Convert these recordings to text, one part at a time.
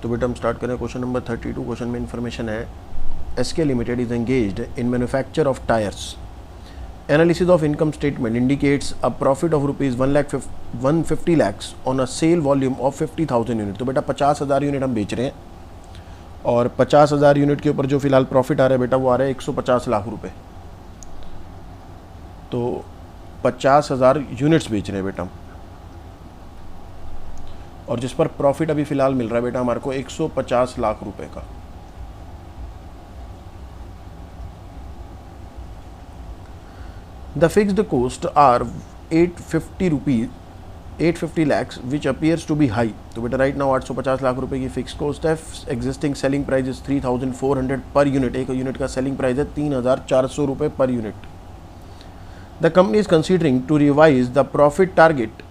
तो बेटा हम स्टार्ट करें क्वेश्चन नंबर 32। क्वेश्चन में इन्फॉर्मेशन है SK limited is engaged in manufacture of tyres. Analysis of income statement indicates a profit of rupees 150 lakhs on a sale volume of 50,000 unit. तो बेटा 50,000 unit हम बेच रहे हैं और 50,000 यूनिट के ऊपर जो फिलहाल प्रॉफिट आ रहा है बेटा वो आ रहा है 150 लाख रुपए। तो 50,000 यूनिट्स बेच रहे हैं बेटा हम, और जिस पर प्रॉफिट अभी फिलहाल मिल रहा है बेटा हमारे को 150 लाख रुपए का। The fixed cost are 850 lakhs which appears to be high. तो बेटा राइट नाउ 850 लाख रुपए की फिक्स कोस्ट है। Existing selling price is 3,400 per unit. एक यूनिट का सेलिंग प्राइस है 3,400 रुपये per unit. The company is considering to revise the profit target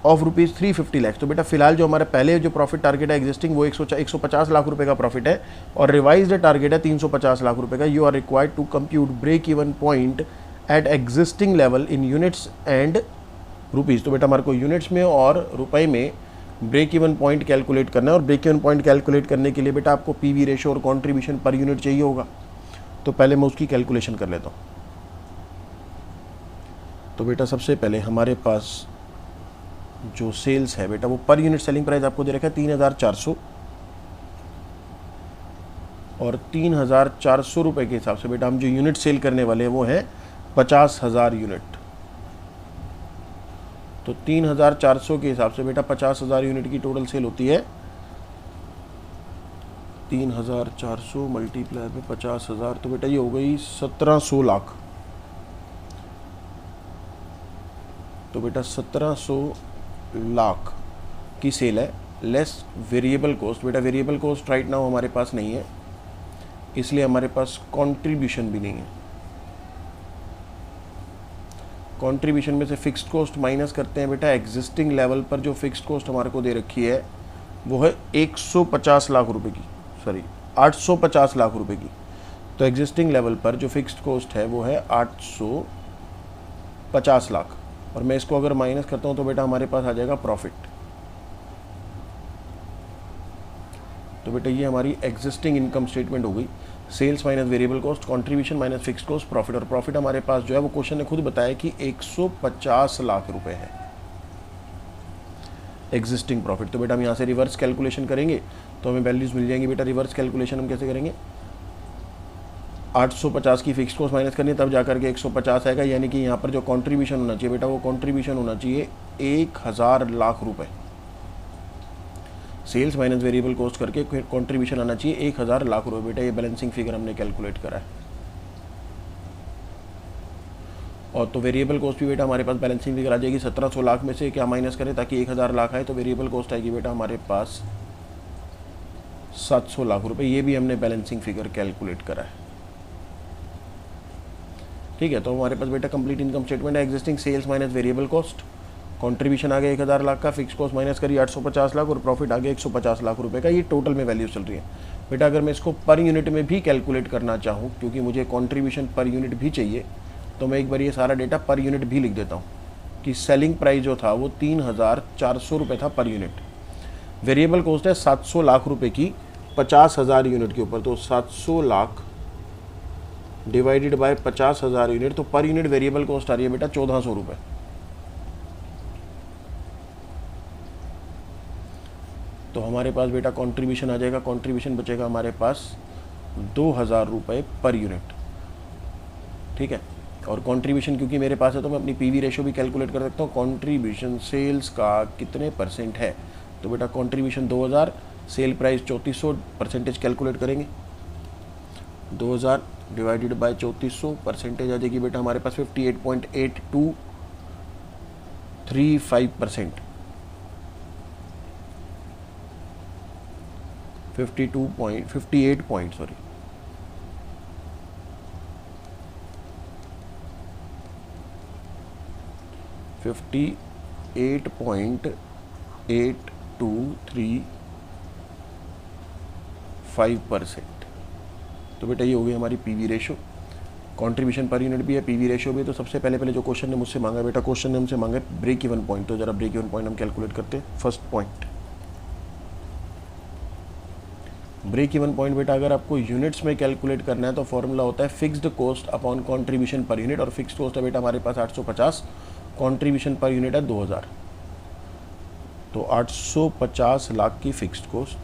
of rupees 350 lakhs। तो बेटा फिलहाल जो हमारे पहले जो प्रॉफिट टारगेट है एग्जिस्टिंग वो 150 लाख रुपए का प्रॉफिट है और रिवाइज्ड टारगेट है 350 लाख रुपए का। You are required to compute break even point at existing level in units and rupees. तो बेटा हमारे को यूनिट्स में और रुपए में ब्रेक इवन पॉइंट कैलकुलेट करना है, और ब्रेक इवन पॉइंट कैलकुलेट करने के लिए बेटा आपको पीवी रेशो और कंट्रीब्यूशन पर यूनिट चाहिए होगा। तो पहले मैं उसकी कैलकुलेशन कर लेता हूँ। तो बेटा सबसे पहले हमारे पास जो सेल्स है बेटा वो पर यूनिट सेलिंग प्राइस आपको दे रखा है 3,400, और 3,400 रुपये के हिसाब से बेटा हम जो यूनिट सेल करने वाले हैं वो है 50,000 यूनिट। तो 3,400 के हिसाब से बेटा 50,000 यूनिट की टोटल सेल होती है 3,400 मल्टीप्लाई में 50,000, तो बेटा ये हो गई 1,700 लाख। तो बेटा 1,700 लाख की सेल है लेस वेरिएबल कॉस्ट। बेटा वेरिएबल कॉस्ट राइट नाउ हमारे पास नहीं है, इसलिए हमारे पास कंट्रीब्यूशन भी नहीं है। कंट्रीब्यूशन में से फिक्स्ड कॉस्ट माइनस करते हैं बेटा। एग्जिस्टिंग लेवल पर जो फिक्स्ड कॉस्ट हमारे को दे रखी है वो है 150 लाख रुपए की, सॉरी 850 लाख रुपए की। तो एग्जिस्टिंग लेवल पर जो फिक्स्ड कॉस्ट है वो है 850 लाख, और मैं इसको अगर माइनस करता हूं तो बेटा हमारे पास आ जाएगा प्रॉफिट। तो बेटा ये हमारी एग्जिस्टिंग इनकम स्टेटमेंट हो गई। Sales minus variable cost, contribution minus fixed cost, profit. और प्रॉफिट हमारे पास जो है वो क्वेश्चन ने खुद बताया कि 150 लाख रुपए है एग्जिस्टिंग प्रॉफिट। तो बेटा हम यहाँ से रिवर्स कैलकुलेशन करेंगे तो हमें वैल्यूज मिल जाएंगी। बेटा रिवर्स कैलकुलेशन हम कैसे करेंगे, 850 की फिक्स कॉस्ट माइनस करनी है तब जाकर के 150 आएगा, यानी कि यहाँ पर जो कंट्रीब्यूशन होना चाहिए बेटा वो कंट्रीब्यूशन होना चाहिए 1,000 लाख रुपए। सेल्स माइनस वेरिएबल कॉस्ट करके कंट्रीब्यूशन आना चाहिए 1,000 लाख रुपए। बेटा ये बैलेंसिंग फिगर हमने कैलकुलेट करा है। और तो वेरिएबल कॉस्ट भी बेटा हमारे पास बैलेंसिंग फिगर आ जाएगी 1,700 लाख में से क्या माइनस करें ताकि 1,000 लाख आए, तो वेरिएबल कॉस्ट आएगी बेटा हमारे पास 700 लाख रुपए। ये भी हमने बैलेंसिंग फिगर कैलकुलेट करा है। ठीक है, तो हमारे पास बेटा कंप्लीट इनकम स्टेटमेंट है। Existing sales minus variable cost, contribution आ गया 1,000 लाख का, फिक्स कॉस्ट माइनस करी 850 लाख, और प्रॉफिट आ गया 150 लाख रुपए का। ये टोटल में वैल्यू चल रही है बेटा। अगर मैं इसको पर यूनिट में भी कैलकुलेट करना चाहूँ, क्योंकि मुझे कंट्रीब्यूशन पर यूनिट भी चाहिए, तो मैं एक बार ये सारा डेटा पर यूनिट भी लिख देता हूँ कि सेलिंग प्राइस जो था वो 3,400 रुपये था पर यूनिट। वेरिएबल कॉस्ट है 700 लाख रुपये की 50,000 यूनिट के ऊपर। तो 700 लाख डिवाइडेड बाय 50,000 यूनिट, तो पर यूनिट वेरिएबल कॉस्ट आ रही है बेटा 1,400 रुपये। तो हमारे पास बेटा कंट्रीब्यूशन आ जाएगा, कंट्रीब्यूशन बचेगा हमारे पास 2,000 रुपये पर यूनिट। ठीक है, और कंट्रीब्यूशन क्योंकि मेरे पास है तो मैं अपनी पीवी रेशो भी कैलकुलेट कर सकता हूँ। कंट्रीब्यूशन सेल्स का कितने परसेंट है, तो बेटा contribution 2,000, sale price 3400, percentage calculate करेंगे। 2,000 डिवाइडेड बाय 3400, परसेंटेज आ जाएगी बेटा हमारे पास 58.8235%। 58 पॉइंट सॉरी 58.8235%। तो बेटा ये हो गई हमारी PV ratio. Contribution per unit भी है, पीवी रेशो भी है। तो सबसे पहले जो क्वेश्चन ने मुझसे मांगा बेटा, क्वेश्चन ने हमसे मांगा ब्रेक इवन पॉइंट। तो जरा ब्रेक इवन पॉइंट हम कैलकुलेट करते हैं। First point break even point बेटा अगर आपको यूनिट्स में कैलकुलेट करना है तो फॉर्मूला होता है fixed cost upon contribution per unit, और फिक्स्ड कॉस्ट है बेटा हमारे पास 850, कंट्रीब्यूशन पर यूनिट है 2000, तो 850 लाख की fixed cost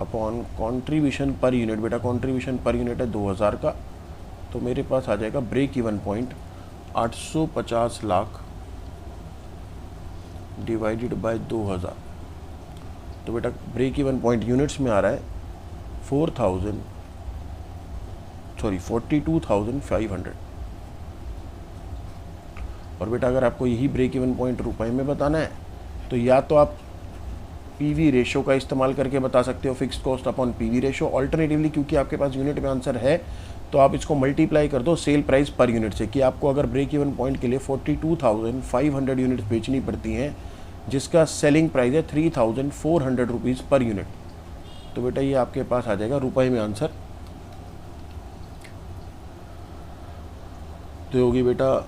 upon contribution per unit, बेटा कंट्रीब्यूशन पर यूनिट है 2000 का, तो मेरे पास आ जाएगा break even point 850 lakh divided by 2000। तो बेटा ब्रेक इवन पॉइंट यूनिट्स में आ रहा है 42,500। और बेटा अगर आपको यही ब्रेक इवन पॉइंट रुपए में बताना है तो या तो आप पीवी रेशो का इस्तेमाल करके बता सकते हो, fixed cost upon PV ratio. Alternatively क्योंकि आपके पास यूनिट में आंसर है तो आप इसको मल्टीप्लाई कर दो सेल प्राइस पर यूनिट से, कि आपको अगर ब्रेक इवन पॉइंट के लिए 42,500 यूनिट्स बेचनी पड़ती हैं जिसका सेलिंग प्राइस है 3,400 रुपीज़ पर यूनिट, तो बेटा ये आपके पास आ जाएगा रुपए में आंसर। तो होगी बेटा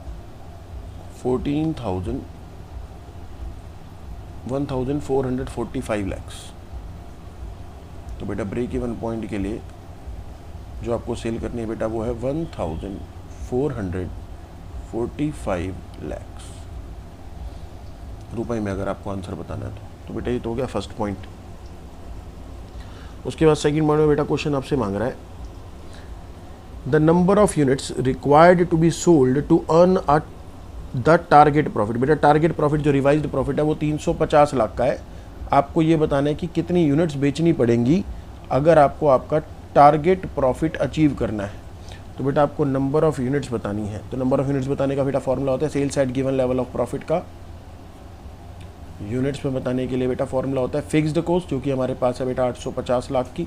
1,445 लैक्स। तो बेटा ब्रेक इवन पॉइंट के लिए जो आपको सेल करनी है बेटा वो है 1,445 लैक्स रुपए में, अगर आपको आंसर बताना है तो बेटा ये तो हो गया फर्स्ट पॉइंट। उसके बाद सेकंड पॉइंट में बेटा क्वेश्चन आपसे मांग रहा है the number of units required to be sold to earn the target profit. बेटा टारगेट प्रॉफिट जो रिवाइज्ड प्रॉफिट है वो 350 लाख का है। आपको ये बताना है कि कितनी यूनिट्स बेचनी पड़ेंगी अगर आपको आपका टारगेट प्रॉफिट अचीव करना है। तो बेटा आपको नंबर ऑफ यूनिट्स बतानी है, तो नंबर ऑफ यूनिट्स बताने का बेटा फॉर्मूला होता है sales at given level of profit का। यूनिट्स में बताने के लिए बेटा फॉर्मूला होता है फिक्स्ड कॉस्ट जो कि हमारे पास है बेटा 850 लाख की,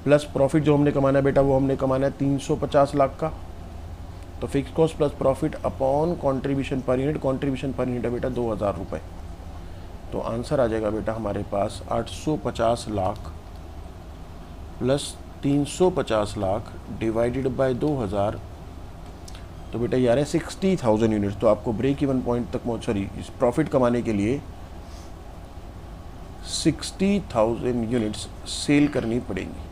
प्लस प्रॉफिट जो हमने कमाना है बेटा वो हमने कमाना है 350 लाख का। तो fix cost plus profit upon contribution per unit, contribution per unit है बेटा 2000 रुपये। तो आंसर आ जाएगा बेटा हमारे पास 850 lakh plus 350 lakh divided by 2000, तो बेटा यार है 60,000 यूनिट्स। तो आपको ब्रेक इवन पॉइंट तक इस प्रॉफिट कमाने के लिए 60,000 यूनिट्स सेल करनी पड़ेंगी।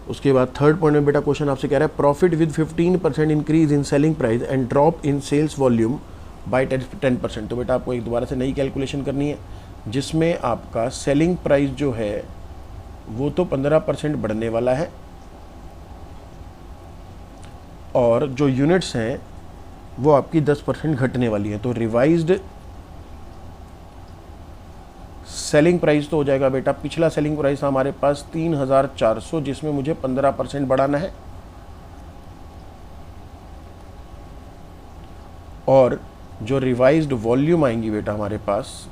उसके बाद थर्ड पॉइंट में बेटा क्वेश्चन आपसे कह रहा है profit with 15% increase in selling price and drop in sales volume by 10%। तो बेटा आपको एक दोबारा से नई कैलकुलेशन करनी है जिसमें आपका सेलिंग प्राइस जो है वो तो 15% बढ़ने वाला है और जो यूनिट्स हैं वो आपकी 10% घटने वाली है। तो रिवाइज्ड सेलिंग प्राइस तो हो जाएगा बेटा, पिछला सेलिंग प्राइस था हमारे पास 3,400 जिसमें मुझे 15% बढ़ाना है, और जो रिवाइज्ड वॉल्यूम आएंगी बेटा हमारे पास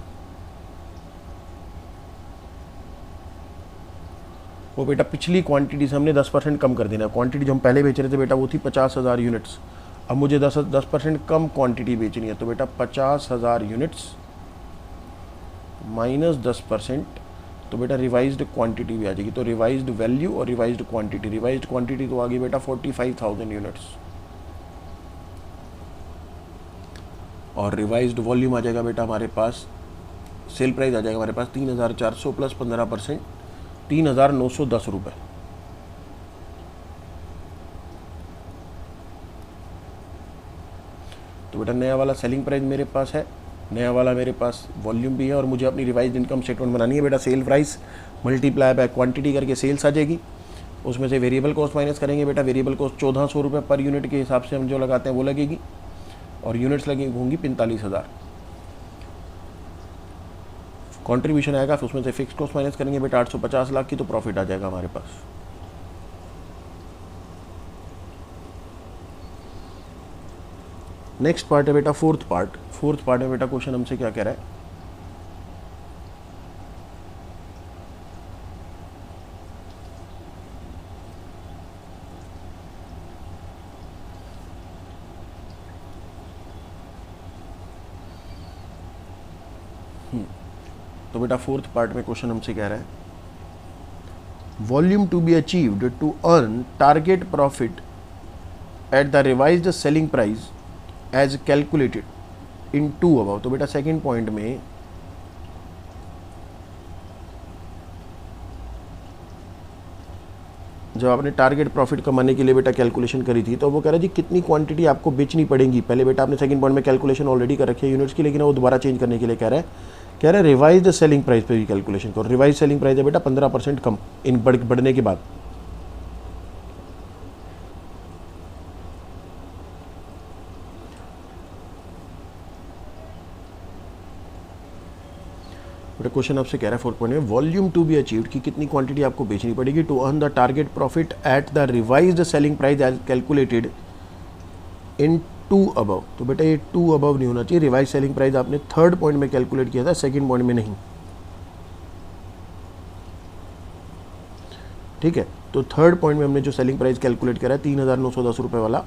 वो बेटा पिछली क्वांटिटी से हमने 10% कम कर देना है। क्वांटिटी जो हम पहले बेच रहे थे बेटा वो थी 50,000 यूनिट्स, अब मुझे 10% कम क्वांटिटी बेचनी है। तो बेटा 50,000 यूनिट्स माइनस 10%, तो बेटा रिवाइज्ड क्वांटिटी भी आ जाएगी। तो रिवाइज्ड वैल्यू और रिवाइज्ड क्वांटिटी तो आ गई बेटा 45,000 यूनिट्स, और रिवाइज्ड वॉल्यूम आ जाएगा बेटा हमारे पास, सेल प्राइस आ जाएगा हमारे पास 3,400 प्लस 15% 3,910 रुपये। तो बेटा नया वाला सेलिंग प्राइस मेरे पास है, नया वाला मेरे पास वॉल्यूम भी है, और मुझे अपनी रिवाइज्ड इनकम स्टेटमेंट बनानी है बेटा। Sale price multiply by quantity करके सेल्स आ जाएगी, उसमें से वेरिएबल कॉस्ट माइनस करेंगे बेटा। वेरिएबल कॉस्ट 1,400 रुपये पर यूनिट के हिसाब से हम जो लगाते हैं वो लगेगी, और यूनिट्स लगेगी होंगी 45,000। कंट्रीब्यूशन आएगा, फिर उसमें से फिक्स कॉस्ट माइनस करेंगे बेटा 850 लाख की, तो प्रॉफिट आ जाएगा हमारे पास। नेक्स्ट पार्ट है बेटा फोर्थ पार्ट में बेटा क्वेश्चन हमसे क्या कह रहा है, तो बेटा फोर्थ पार्ट में क्वेश्चन हमसे कह रहा है volume to be achieved to earn target profit at the revised selling price as calculated in to above. तो बेटा सेकंड पॉइंट में जब आपने टारगेट प्रॉफिट कमाने के लिए बेटा कैलकुलेशन करी थी तो वो कह रहा है जी कितनी क्वांटिटी आपको बेचनी पड़ेगी। पहले बेटा आपने सेकंड पॉइंट में कैलकुलेशन ऑलरेडी कर रखी है यूनिट्स की, लेकिन वो दोबारा चेंज करने के लिए कह रहा है रिवाइज द सेलिंग प्राइस पे भी कैलकुलेशन करो। रिवाइज सेलिंग प्राइस है बेटा 15% कम इन बढ़ने के बाद। क्वेश्चन आपसे कह रहा है 4 पॉइंट में वॉल्यूम टू बी अचीव्ड की कितनी क्वांटिटी आपको बेचनी पड़ेगी to earn the target profit at the revised selling price as calculated in to above. तो बेटा ये टू अबव नहीं होना चाहिए, रिवाइज सेलिंग प्राइस आपने थर्ड पॉइंट में कैलकुलेट किया था, सेकंड पॉइंट में नहीं। ठीक है, तो थर्ड पॉइंट में हमने जो सेलिंग प्राइस कैलकुलेट करा है 3,910 रुपये वाला,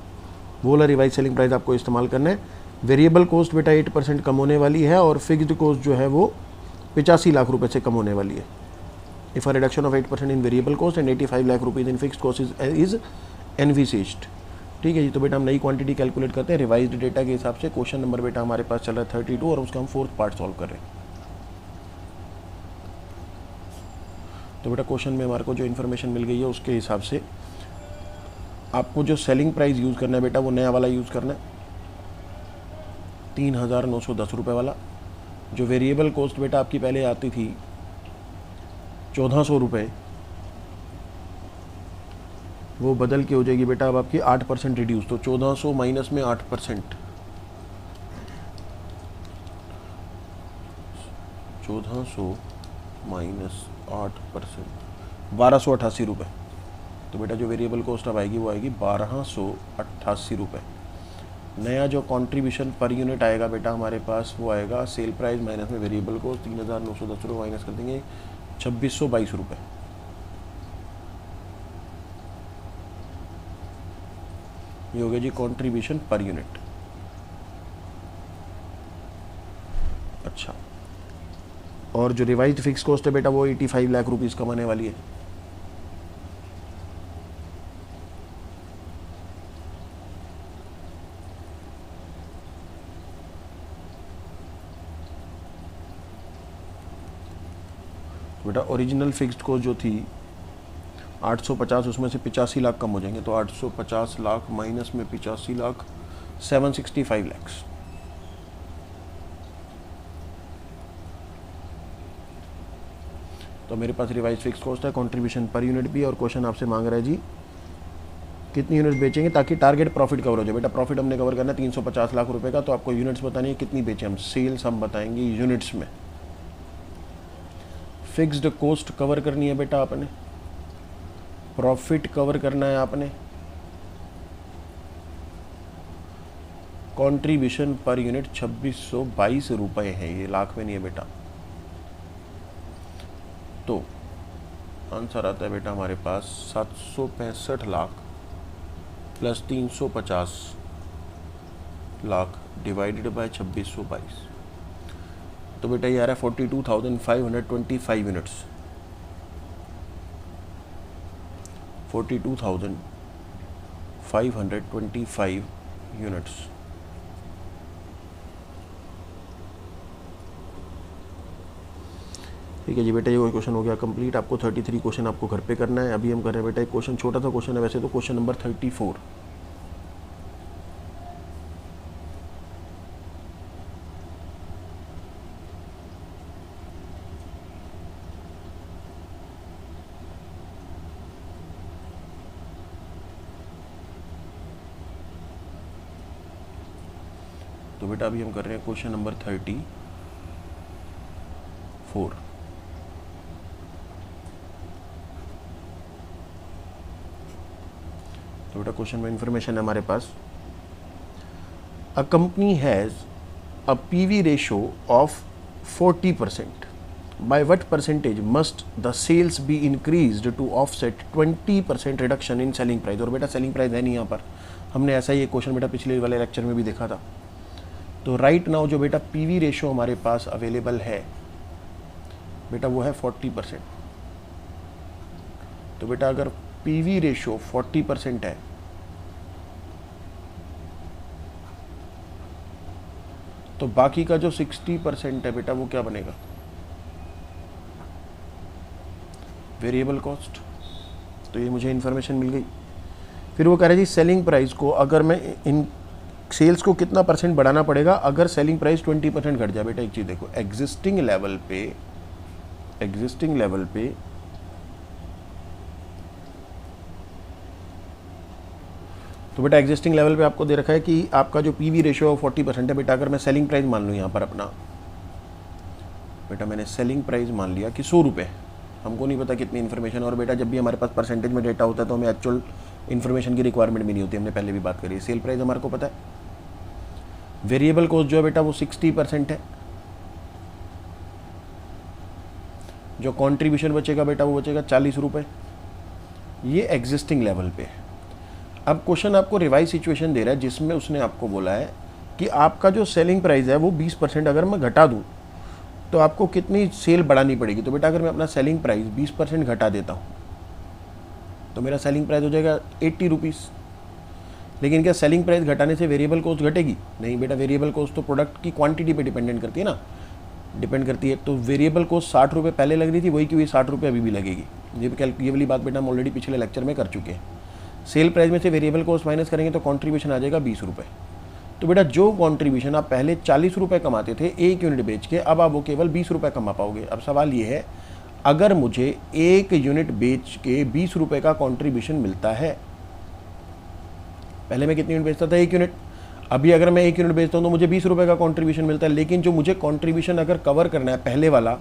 वो वाला रिवाइज सेलिंग प्राइस आपको इस्तेमाल करना है। वेरिएबल कॉस्ट बेटा 8% कम होने वाली है और फिक्स्ड कॉस्ट जो है वो 85 लाख रुपए से कम होने वाली है। If a reduction of 8% in variable cost and 85 lakh rupees in fixed cost is envisaged. ठीक है जी, तो बेटा हम नई क्वांटिटी कैलकुलेट करते हैं रिवाइज्ड डेटा के हिसाब से। क्वेश्चन नंबर बेटा हमारे पास चल रहा है 32 और उसका हम फोर्थ पार्ट सॉल्व कर रहे हैं। तो बेटा क्वेश्चन में हमारे को जो इन्फॉर्मेशन मिल गई है उसके हिसाब से आपको जो सेलिंग प्राइस यूज़ करना है बेटा वो नया वाला यूज़ करना है 3,910 रुपये वाला। जो वेरिएबल कॉस्ट बेटा आपकी पहले आती थी 1,400 रुपये, वो बदल के हो जाएगी बेटा अब आपकी 8% रिड्यूस। तो 1,400 माइनस में 8%, 1,400 माइनस 8%, 1,288 रुपये। तो बेटा जो वेरिएबल कॉस्ट अब आएगी वो आएगी 1,288 रुपये। नया जो कंट्रीब्यूशन पर यूनिट आएगा बेटा हमारे पास वो आएगा सेल प्राइस माइनस में वेरिएबल कॉस्ट 3,910 रुपये माइनस कर देंगे 2,622 रुपये। ये हो गया जी कंट्रीब्यूशन पर यूनिट। अच्छा, और जो रिवाइज्ड फिक्स कॉस्ट है बेटा वो 85 लाख रुपीस कमाने वाली है। बेटा ओरिजिनल फिक्स्ड कॉस्ट जो थी 850, उसमें से 85 लाख कम हो जाएंगे। तो 850 लाख माइनस में 85 लाख 765 लैक्स। तो मेरे पास रिवाइज फिक्स कॉस्ट है, कंट्रीब्यूशन पर यूनिट भी, और क्वेश्चन आपसे मांग रहा है जी कितनी यूनिट बेचेंगे ताकि टारगेट प्रॉफिट कवर हो जाए। बेटा प्रॉफिट हमने कवर करना है 350 लाख रुपए का, तो आपको यूनिट्स बतानी है कितनी बेचें हम। सेल्स हम बताएंगे यूनिट्स में। फिक्स्ड कॉस्ट कवर करनी है बेटा आपने, प्रॉफिट कवर करना है आपने, कंट्रीब्यूशन पर यूनिट 2622 रुपए है, ये लाख में नहीं है बेटा। तो आंसर आता है बेटा हमारे पास 765 lakh plus 350 lakh divided bye 2622। तो बेटा ये आ रहा है 42,525 यूनिट्स। 42,525 यूनिट्स। ठीक है जी बेटा, ये क्वेश्चन हो गया कंप्लीट। आपको 33 क्वेश्चन आपको घर पे करना है। अभी हम कर रहे हैं बेटा एक क्वेश्चन, छोटा सा क्वेश्चन है वैसे तो, क्वेश्चन नंबर 34। तो बेटा अभी हम कर रहे हैं क्वेश्चन नंबर 34। तो बेटा क्वेश्चन में इंफॉर्मेशन है हमारे पास, a company has a PV ratio of 40%, by what percentage must the sales be increased to offset 20% reduction in selling price. और बेटा सेलिंग प्राइस है नहीं यहाँ पर, हमने ऐसा ही एक क्वेश्चन बेटा पिछले वाले लेक्चर में भी देखा था। तो राइट नाउ जो बेटा पीवी रेशो हमारे पास अवेलेबल है बेटा वो है 40%। तो बेटा अगर पीवी रेशो 40% है तो बाकी का जो 60% है बेटा वो क्या बनेगा, वेरिएबल कॉस्ट। तो ये मुझे इन्फॉर्मेशन मिल गई। फिर वो कह रहे जी सेलिंग प्राइस को अगर मैं इन सेल्स को कितना परसेंट बढ़ाना पड़ेगा अगर सेलिंग प्राइस 20% घट जाए। बेटा एक चीज़ देखो, एग्जिस्टिंग लेवल पे तो बेटा एग्जिस्टिंग लेवल पे आपको दे रखा है कि आपका जो पीवी रेशियो 40% है। बेटा अगर मैं सेलिंग प्राइस मान लूँ यहाँ पर अपना, बेटा मैंने सेलिंग प्राइस मान लिया कि 100 रुपये, हमको नहीं पता कितनी इन्फॉर्मेशन। और बेटा जब भी हमारे पास परसेंटेज में डेटा होता है तो हमें एक्चुअल इन्फॉर्मेशन की रिक्वायरमेंट भी नहीं होती, हमने पहले भी बात करी है। सेल प्राइस हमारे को पता है, वेरिएबल कॉस्ट जो है बेटा वो 60% है, जो कंट्रीब्यूशन बचेगा बेटा वो बचेगा 40 रुपये, ये एग्जिस्टिंग लेवल पे। अब क्वेश्चन आपको रिवाइज सिचुएशन दे रहा है जिसमें उसने आपको बोला है कि आपका जो सेलिंग प्राइस है वो 20% अगर मैं घटा दूँ तो आपको कितनी सेल बढ़ानी पड़ेगी। तो बेटा अगर मैं अपना सेलिंग प्राइस 20% घटा देता हूँ तो मेरा सेलिंग प्राइस हो जाएगा 80 रुपीज़। लेकिन क्या सेलिंग प्राइस घटाने से वेरिएबल कॉस्ट घटेगी? नहीं बेटा, वेरिएबल कॉस्ट तो प्रोडक्ट की क्वांटिटी पे डिपेंडेंट करती है ना, डिपेंड करती है। तो वेरिएबल कॉस्ट 60 रुपये पहले लग रही थी, वही की वही 60 रुपये अभी भी लगेगी। ये वाली बात बेटा हम ऑलरेडी पिछले लेक्चर में कर चुके हैं। सेल प्राइस में से वेरिएबल कॉस्ट माइनस करेंगे तो कॉन्ट्रीब्यूशन आ जाएगा 20 रुपये। तो बेटा जो कॉन्ट्रीब्यूशन आप पहले 40 रुपये कमाते थे एक यूनिट बेच के, अब आप वो केवल 20 रुपये कमा पाओगे। अब सवाल ये है, अगर मुझे एक यूनिट बेच के 20 रुपये का कॉन्ट्रीब्यूशन मिलता है, पहले मैं कितनी यूनिट बेचता था? 1 यूनिट। अभी अगर मैं 1 यूनिट बेचता हूँ तो मुझे 20 रुपये का कॉन्ट्रीब्यूशन मिलता है, लेकिन जो मुझे कॉन्ट्रीब्यूशन अगर कवर करना है पहले वाला,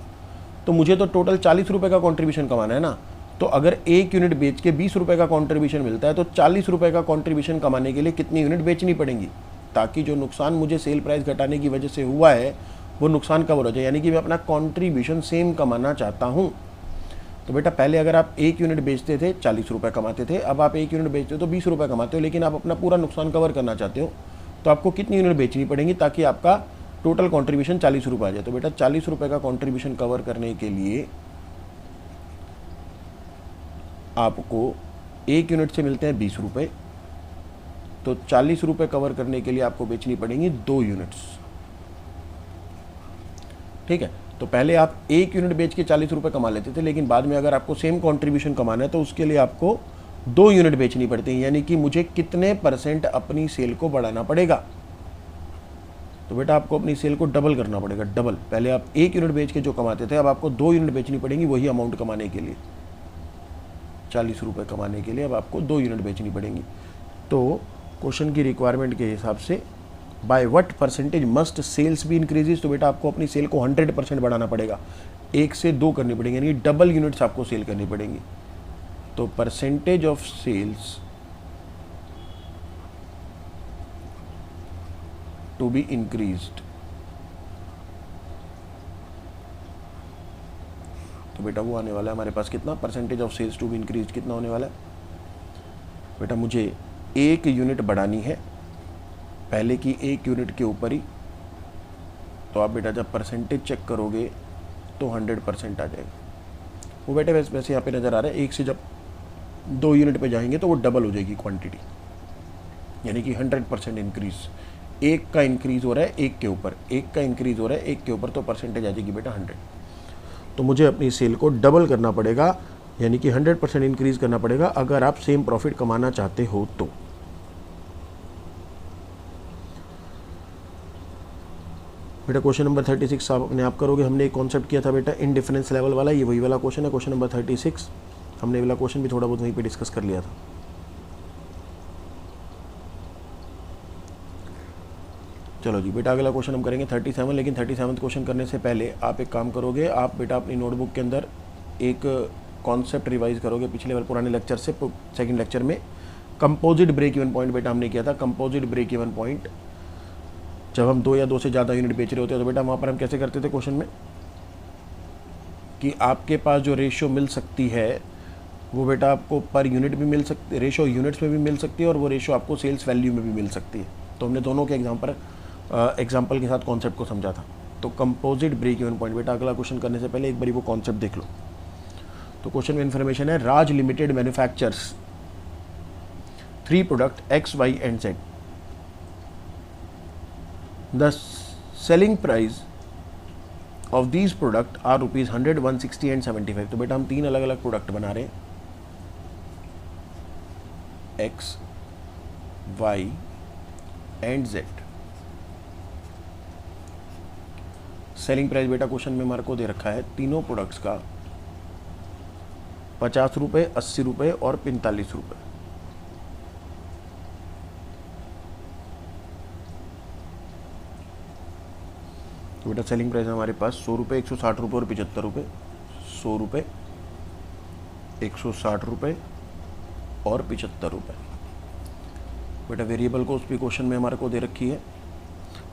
तो मुझे तो टोटल 40 रुपये का कॉन्ट्रीब्यूशन कमाना है ना। तो अगर 1 यूनिट बेच के 20 रुपये का कॉन्ट्रीब्यूशन मिलता है तो 40 रुपये का कॉन्ट्रीब्यूशन कमाने के लिए कितनी यूनिट बेचनी पड़ेंगी, ताकि जो नुकसान मुझे सेल प्राइस घटाने की वजह से हुआ है वो नुकसान कवर हो जाए। यानी कि मैं अपना कॉन्ट्रीब्यूशन सेम कमाना चाहता हूँ। तो बेटा पहले अगर आप 1 यूनिट बेचते थे 40 रुपये कमाते थे, अब आप 1 यूनिट बेचते हो तो 20 रुपये कमाते हो, लेकिन आप अपना पूरा नुकसान कवर करना चाहते हो तो आपको कितनी यूनिट बेचनी पड़ेंगी ताकि आपका टोटल कॉन्ट्रीब्यूशन 40 रुपये आ जाए। तो बेटा 40 रुपये का कॉन्ट्रीब्यूशन कवर करने के लिए आपको 1 यूनिट से मिलते हैं 20 रुपये, तो 40 रुपये कवर करने के लिए आपको बेचनी पड़ेंगी 2 यूनिट्स। ठीक है, तो पहले आप 1 यूनिट बेच के 40 रुपये कमा लेते थे, लेकिन बाद में अगर आपको सेम कॉन्ट्रीब्यूशन कमाना है तो उसके लिए आपको 2 यूनिट बेचनी पड़ती है। यानी कि मुझे कितने % अपनी सेल को बढ़ाना पड़ेगा? तो बेटा आपको अपनी सेल को डबल करना पड़ेगा, डबल। पहले आप 1 यूनिट बेच के जो कमाते थे, अब आपको 2 यूनिट बेचनी पड़ेंगी वही अमाउंट कमाने के लिए। 40 रुपये कमाने के लिए अब आपको 2 यूनिट बेचनी पड़ेंगी। तो क्वेश्चन की रिक्वायरमेंट के हिसाब से by what percentage must sales be increases, तो बेटा आपको अपनी सेल को 100% बढ़ाना पड़ेगा, 1 से 2 करनी पड़ेगी, यानी डबल यूनिट्स आपको सेल करनी पड़ेंगी। तो percentage of sales to be increased, तो बेटा वो आने वाला है हमारे पास कितना, percentage of sales to be increased कितना होने वाला है? बेटा मुझे 1 यूनिट बढ़ानी है पहले की 1 यूनिट के ऊपर ही, तो आप बेटा जब परसेंटेज चेक करोगे तो 100% आ जाएगा। वो बेटे वैसे यहाँ पे नज़र आ रहा है, 1 से जब 2 यूनिट पे जाएंगे तो वो डबल हो जाएगी क्वांटिटी, यानी कि 100% इंक्रीज। 1 का इंक्रीज हो रहा है 1 के ऊपर, 1 का इंक्रीज हो रहा है 1 के ऊपर, तो परसेंटेज आ जाएगी बेटा 100। तो मुझे अपनी सेल को डबल करना पड़ेगा, यानी कि 100% इंक्रीज करना पड़ेगा अगर आप सेम प्रॉफिट कमाना चाहते हो तो। बेटा क्वेश्चन नंबर 36 आप अपने आप करोगे। हमने एक कॉन्सेप्ट किया था बेटा इन डिफरेंस लेवल वाला, ये वही वाला क्वेश्चन है, क्वेश्चन नंबर 36। हमने वाला क्वेश्चन भी थोड़ा बहुत वहीं पे डिस्कस कर लिया था। चलो जी बेटा अगला क्वेश्चन हम करेंगे 37, लेकिन 37 क्वेश्चन करने से पहले आप एक काम करोगे, आप बेटा अपनी नोटबुक के अंदर एक कॉन्सेप्ट रिवाइज करोगे पिछले वाले पुराने लेक्चर से। सेकंड लेक्चर में कंपोजिट ब्रेक इवन पॉइंट बेटा हमने किया था। कंपोजिट ब्रेक इवन पॉइंट जब हम 2 या 2 से ज़्यादा यूनिट बेच रहे होते हैं तो बेटा वहाँ पर हम कैसे करते थे क्वेश्चन में, कि आपके पास जो रेशियो मिल सकती है वो बेटा आपको पर यूनिट भी मिल सकती है, रेशियो यूनिट्स में भी मिल सकती है, और वो रेशियो आपको सेल्स वैल्यू में भी मिल सकती है। तो हमने दोनों के एग्जाम्पल के साथ कॉन्सेप्ट को समझा था। तो कंपोजिट ब्रेक इवन पॉइंट बेटा अगला क्वेश्चन करने से पहले एक बारी वो कॉन्सेप्ट देख लो। तो क्वेश्चन में इन्फॉर्मेशन है, Raj limited manufactures 3 product X, Y and Z। The selling price of these product are rupees 100, 160 and 75। तो बेटा हम तीन अलग अलग प्रोडक्ट बना रहे हैं, X, Y and Z. Selling price बेटा क्वेश्चन में हमारे को दे रखा है तीनों प्रोडक्ट्स का 50 रुपये, 80 रुपये और 45 रुपये। तो बेटा सेलिंग प्राइस हमारे पास 100 रुपये, 160 रुपये और 75 रुपये। 100 रुपये, 160 रुपये और 75 रुपये। बेटा वेरिएबल कॉस्ट भी क्वेश्चन में हमारे को दे रखी है,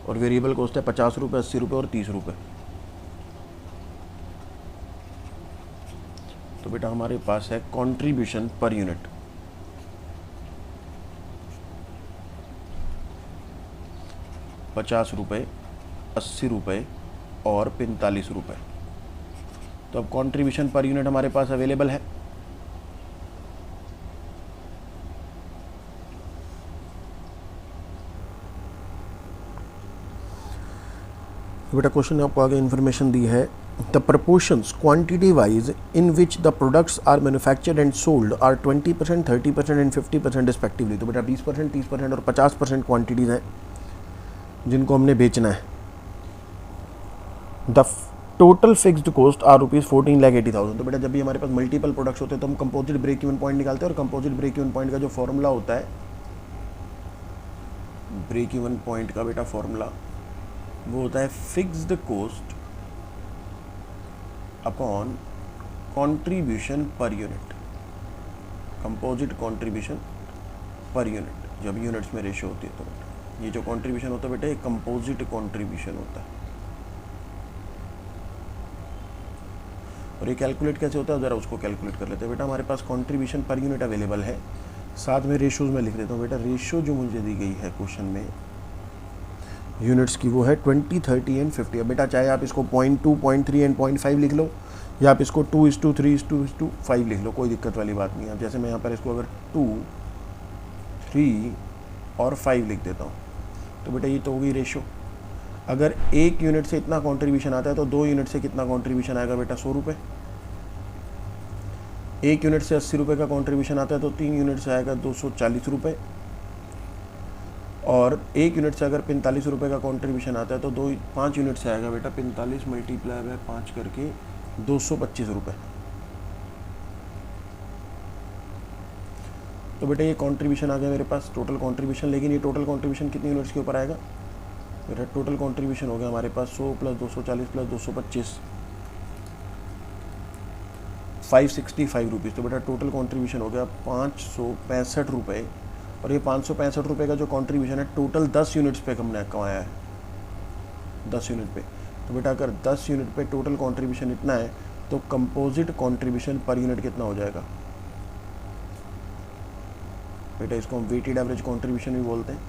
और वेरिएबल कॉस्ट है 50 रुपये, 80 रुपये और 30 रुपये। तो बेटा हमारे पास है कंट्रीब्यूशन पर यूनिट। ₹50, 80 रुपये और 45 रुपये। तो अब कंट्रीब्यूशन पर यूनिट हमारे पास अवेलेबल है। बेटा क्वेश्चन ने आपको आगे इन्फॉर्मेशन दी है, the proportions quantity wise in which the products are manufactured and sold are 20%, 30% and 50% respectively. तो बेटा 20%, 30% और 50% क्वांटिटीज़ हैं जिनको हमने बेचना है। The total fixed cost are rupees 14,80,000। तो बेटा जब भी हमारे पास मल्टीपल प्रोडक्ट्स होते हैं तो हम कंपोजिट ब्रेक इवन पॉइंट निकालते हैं, और कंपोजिट ब्रेक इवन पॉइंट का जो फॉर्मूला होता है, ब्रेक इवन पॉइंट का बेटा फॉर्मूला वो होता है fixed cost upon contribution per unit, composite contribution per unit. जब यूनिट्स में रेशियो होती है तो बेटा ये जो कंट्रीब्यूशन होता है बेटा ये कंपोजिट कंट्रीब्यूशन होता है। और ये कैलकुलेट कैसे होता है, ज़रा उसको कैलकुलेट कर लेते हैं। बेटा हमारे पास कंट्रीब्यूशन पर यूनिट अवेलेबल है, साथ में रेशियोज में लिख देता हूँ। बेटा रेशियो जो मुझे दी गई है क्वेश्चन में यूनिट्स की वो है 20, 30 एंड 50। अब बेटा चाहे आप इसको 0.2, 0.3 एंड 0.5 लिख लो, या आप इसको 2:3, 2:5 लिख लो, कोई दिक्कत वाली बात नहीं है। जैसे मैं यहाँ पर इसको अगर 2, 3 और 5 लिख देता हूँ तो बेटा ये तो होगी रेशियो। अगर एक यूनिट से इतना कंट्रीब्यूशन आता है तो 2 यूनिट से कितना कंट्रीब्यूशन आएगा बेटा, 100 रुपये। एक यूनिट से 80 रुपये का कंट्रीब्यूशन आता है तो 3 यूनिट से आएगा 240 रुपये, और एक यूनिट से अगर 45 रुपये का कंट्रीब्यूशन आता है तो 5 यूनिट से आएगा बेटा 45 मल्टीप्लाई बाय 5 करके 225 रुपये। तो बेटा ये कंट्रीब्यूशन आ गया मेरे पास, टोटल कंट्रीब्यूशन। लेकिन ये टोटल कंट्रीब्यूशन कितनी यूनिट्स के ऊपर आएगा बेटा? टोटल कंट्रीब्यूशन हो गया हमारे पास 100 प्लस 240 प्लस 225, 565 रुपीज़। तो बेटा टोटल कंट्रीब्यूशन हो गया 565 रुपये, और ये 565 रुपये का जो कंट्रीब्यूशन है टोटल 10 यूनिट्स पे हमने कमाया है, 10 यूनिट पे। तो बेटा अगर 10 यूनिट पे टोटल कंट्रीब्यूशन इतना है तो कंपोजिट कंट्रीब्यूशन पर यूनिट कितना हो जाएगा बेटा? इसको हम वेटेड एवरेज कंट्रीब्यूशन भी बोलते हैं।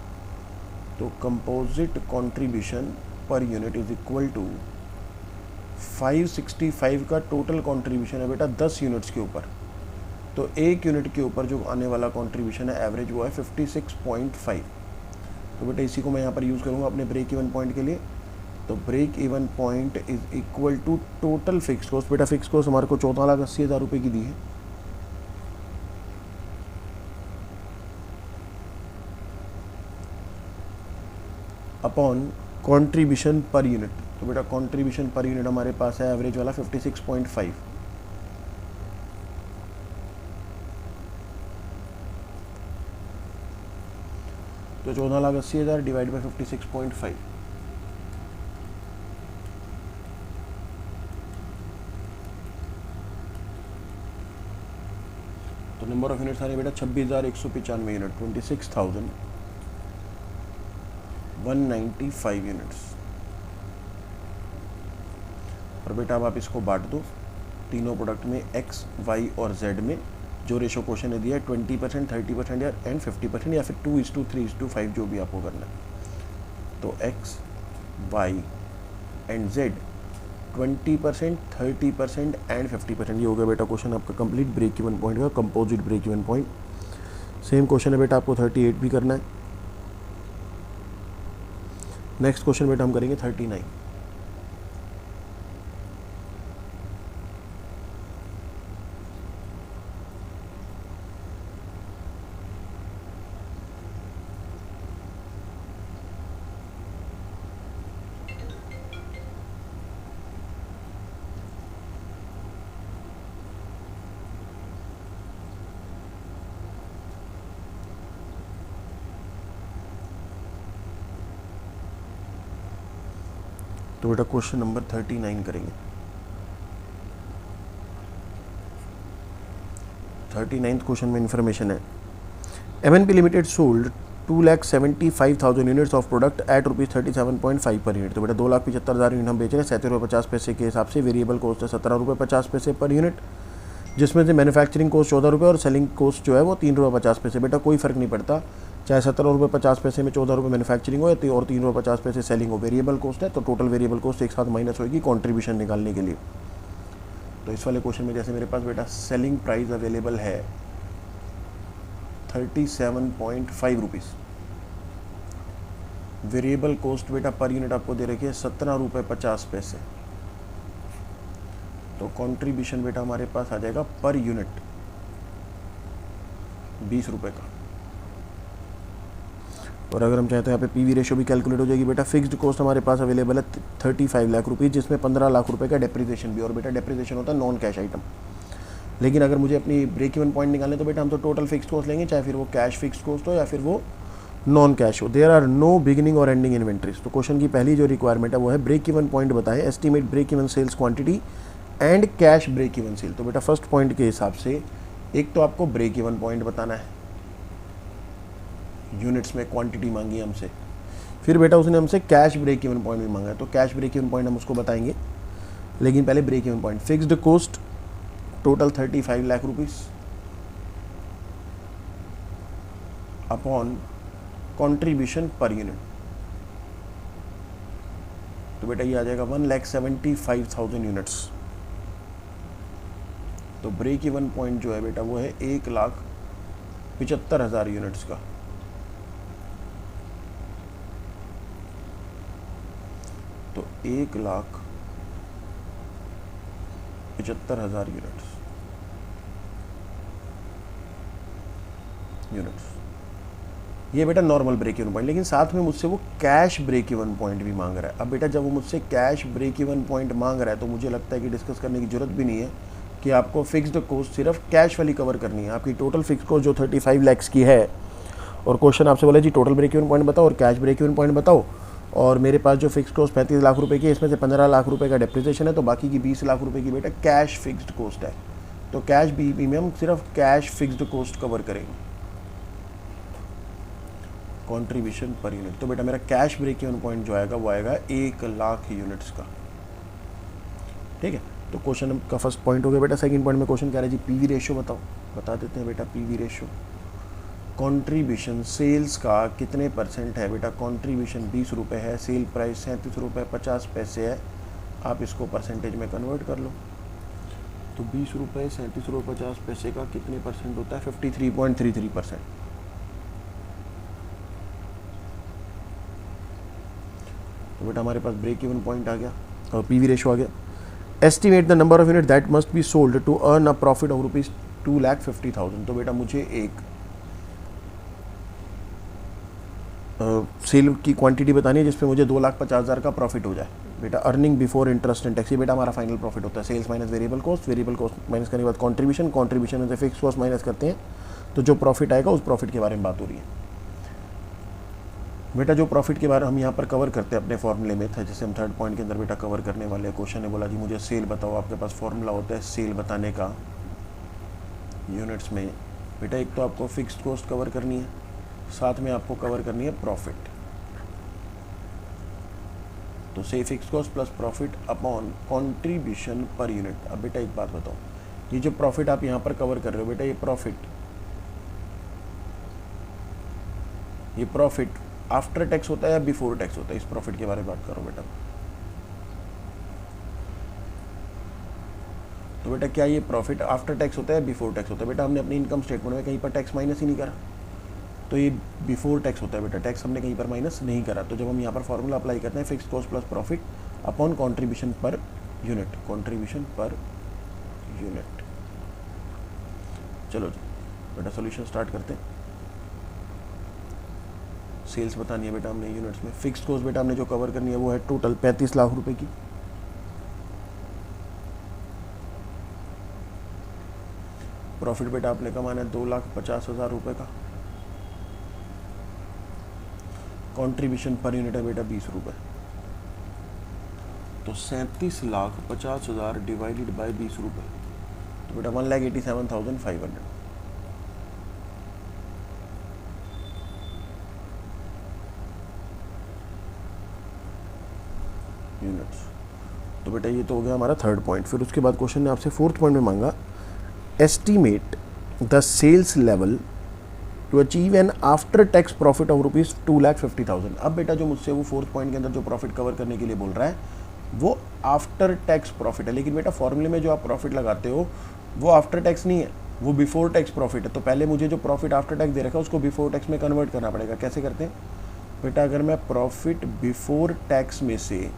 तो composite contribution per unit is equal to 565 का टोटल कंट्रीब्यूशन है बेटा 10 यूनिट्स के ऊपर। तो एक यूनिट के ऊपर जो आने वाला कंट्रीब्यूशन है एवरेज वो है 56.5। तो बेटा इसी को मैं यहाँ पर यूज़ करूँगा अपने ब्रेक इवन पॉइंट के लिए। तो break even point is equal to total fix cost. बेटा फिक्स कॉस्ट हमारे को 14,80,000 रुपये की दी है, अपॉन कंट्रीब्यूशन पर यूनिट। तो बेटा कंट्रीब्यूशन पर यूनिट हमारे पास है एवरेज वाला 56.5। तो 14,80,000 डिवाइड बाई 56.5, तो नंबर ऑफ यूनिट्स आ रहे बेटा 26,195 यूनिट, 26,195 यूनिट्स। और बेटा अब आप इसको बांट दो तीनों प्रोडक्ट में, एक्स, वाई और जेड में। जो रेशो क्वेश्चन ने दिया है 20%, 30% एंड 50%, या फिर 2:3:5 जो भी आपको करना है। तो X, Y and Z 20%, 30% and 50%। ये हो गया बेटा क्वेश्चन आपका कंप्लीट ब्रेक इवन पॉइंट का, composite break even point. Same question है बेटा आपको 38 भी करना है। नेक्स्ट क्वेश्चन बेटा हम करेंगे 39। तो बेटा क्वेश्चन नंबर 39 करेंगे। 39th क्वेश्चन में इंफॉर्मेशन है, MNP limited sold 2,75,000 units of product at ₹37.5 पर यूनिट। तो बेटा 2,75,000 यूनिट हम बेच रहे हैं 37.50 के हिसाब से। वेरिएबल कॉस्ट है ₹17.50 पर यूनिट, जिसमें से मैन्युफैक्चरिंग कॉस्ट ₹14 और सेलिंग कॉस्ट जो है वो ₹3.50। बेटा कोई फ़र्क नहीं पड़ता, चाहे ₹17.50 में ₹14 मैन्युफैक्चरिंग हो या और ₹3.50 सेलिंग हो, वेरिएबल कॉस्ट है तो टोटल वेरिएबल कॉस्ट एक साथ माइनस होगी कंट्रीब्यूशन निकालने के लिए। तो इस वाले क्वेश्चन में जैसे मेरे पास बेटा सेलिंग प्राइस अवेलेबल है 37.5 रुपीज़, वेरिएबल कॉस्ट बेटा पर यूनिट आपको दे रखी है ₹17.50, तो कंट्रीब्यूशन बेटा हमारे पास आ जाएगा पर यूनिट ₹20 का। और अगर हम चाहते हैं यहाँ पे पीवी रेशियो भी कैलकुलेट हो जाएगी बेटा। फिक्स्ड कॉस्ट हमारे पास अवेलेबल है 35 लाख रुपीज़, जिसमें 15 लाख रुपए का डेप्रिसिएशन भी, और बेटा डेप्रिसिएशन होता है नॉन कैश आइटम। लेकिन अगर मुझे अपनी ब्रेक इवन पॉइंट निकालने तो बेटा हम तो टोटल फिक्स्ड कॉस्ट लेंगे, चाहे फिर वो कैश फिक्स्ड कॉस्ट हो या फिर वो नॉन कैश हो। देयर आर नो बिगिनिंग और एंडिंग इन्वेंट्रीज। तो क्वेश्चन की पहली जो रिक्वायरमेंट है वो है ब्रेक इवन पॉइंट बताएं, estimate break even sales quantity and cash break even sale. तो बेटा फर्स्ट पॉइंट के हिसाब से एक तो आपको ब्रेक इवन पॉइंट बताना है, यूनिट्स में क्वांटिटी मांगी है हमसे, फिर बेटा उसने हमसे कैश ब्रेक इवन पॉइंट भी मांगा है, तो कैश ब्रेक इवन पॉइंट हम उसको बताएंगे। लेकिन पहले break even point, fixed cost total 35 lakh rupees upon contribution per unit, तो बेटा ये आ जाएगा 1,75,000 यूनिट्स। तो ब्रेक इवन पॉइंट जो है बेटा वो है 1,75,000 यूनिट्स का। तो 1,75,000 यूनिट्स ये बेटा नॉर्मल ब्रेक इवन पॉइंट, लेकिन साथ में मुझसे वो कैश ब्रेक इवन पॉइंट भी मांग रहा है। अब बेटा जब वो मुझसे कैश ब्रेक इवन पॉइंट मांग रहा है तो मुझे लगता है कि डिस्कस करने की जरूरत भी नहीं है कि आपको फिक्स्ड कॉस्ट सिर्फ कैश वाली कवर करनी है। आपकी टोटल फिक्स्ड कॉस्ट जो 35 लाख की है, और क्वेश्चन आपसे बोला जी टोटल ब्रेक इवन पॉइंट बताओ और कैश ब्रेक इवन पॉइंट बताओ, और मेरे पास जो फिक्स्ड कॉस्ट 35 लाख रुपए की है, इसमें से 15 लाख रुपए का डेप्रिसिएशन है, तो बाकी की 20 लाख रुपए की बेटा कैश फिक्स्ड कॉस्ट है। तो कैश बीईपी में हम सिर्फ कैश फिक्स्ड कॉस्ट कवर करेंगे, कंट्रीब्यूशन पर यूनिट। तो बेटा मेरा कैश ब्रेक इवन पॉइंट जो आएगा वो आएगा 1,00,000 यूनिट्स का। ठीक है, तो क्वेश्चन का फर्स्ट पॉइंट हो गया बेटा। सेकंड पॉइंट में क्वेश्चन कह रहा है जी पीवी रेशियो बताओ, बता देते हैं बेटा। पीवी रेशियो कंट्रीब्यूशन सेल्स का कितने परसेंट है बेटा। कंट्रीब्यूशन ₹20 है, सेल प्राइस ₹37.50 है, आप इसको परसेंटेज में कन्वर्ट कर लो। तो ₹20 ₹37.50 का कितने परसेंट होता है, 53.33%। तो बेटा हमारे पास ब्रेक इवन पॉइंट आ गया और पीवी रेशियो आ गया। Estimate the number of unit that must be sold to earn a profit of ₹2,50,000। तो बेटा मुझे एक सेल की क्वांटिटी बतानी है जिसपे मुझे 2,50,000 का प्रॉफिट हो जाए। बेटा earning before interest and tax, ये बेटा हमारा फाइनल प्रॉफिट होता है। Sales minus variable cost minus करने के बाद कंट्रीब्यूशन में से फिक्स कॉस्ट माइनस करते हैं, तो जो प्रॉफिट आएगा उस प्रॉफिट के बारे में बात हो रही है। बेटा जो प्रॉफिट के बारे में हम यहाँ पर कवर करते हैं अपने फॉर्मूले में था, जैसे हम थर्ड पॉइंट के अंदर बेटा कवर करने वाले। क्वेश्चन ने बोला जी मुझे सेल बताओ, आपके पास फॉर्मूला होता है सेल बताने का यूनिट्स में। बेटा एक तो आपको फिक्स्ड कॉस्ट कवर करनी है, साथ में आपको कवर करनी है प्रॉफिट। तो से fixed cost plus profit upon contribution per unit. अब बेटा एक बात बताओ, ये जो प्रॉफिट आप यहाँ पर कवर कर रहे हो बेटा, ये प्रॉफिट आफ्टर टैक्स होता है या बिफोर टैक्स होता है, इस प्रॉफिट के बारे में बात करो बेटा। तो बेटा क्या ये प्रॉफिट आफ्टर टैक्स होता है या बिफोर टैक्स होता है। बेटा हमने अपनी इनकम स्टेटमेंट में कहीं पर टैक्स माइनस ही नहीं करा, तो ये बिफोर टैक्स होता है बेटा, टैक्स हमने कहीं पर माइनस नहीं करा। तो जब हम यहाँ पर फॉर्मूला अप्लाई करते हैं fix cost plus profit upon contribution per unit, contribution per unit. चलो जी बेटा सॉल्यूशन स्टार्ट करते हैं। सेल्स बतानी है बेटा हमने यूनिट्स में, फिक्स्ड कॉस्ट बेटा हमने जो कवर करनी है वो है टोटल 35 लाख रुपए की। प्रॉफिट बेटा आपने कमाना है 2,50,000 रुपए का। कंट्रीब्यूशन पर यूनिट है बेटा 20 रुपए, तो 37,50,000 डिवाइडेड बाय 20 रुपए, तो बेटा 1,87,500 यूनिट्स। तो बेटा ये तो हो गया हमारा थर्ड पॉइंट। फिर उसके बाद क्वेश्चन ने आपसे फोर्थ पॉइंट में मांगा estimate the sales level to achieve an after tax profit of rupees 2,50,000। अब बेटा जो मुझसे वो फोर्थ पॉइंट के अंदर जो प्रॉफिट कवर करने के लिए बोल रहा है वो आफ्टर टैक्स प्रॉफिट है, लेकिन बेटा फॉर्मूले में जो आप प्रॉफिट लगाते हो वो आफ्टर टैक्स नहीं है, वो बिफोर टैक्स प्रॉफिट है। तो पहले मुझे जो प्रॉफिट आफ्टर टैक्स दे रखा है उसको बिफोर टैक्स में कन्वर्ट करना पड़ेगा। कैसे करते हैं बेटा, अगर मैं प्रॉफिट बिफोर टैक्स में से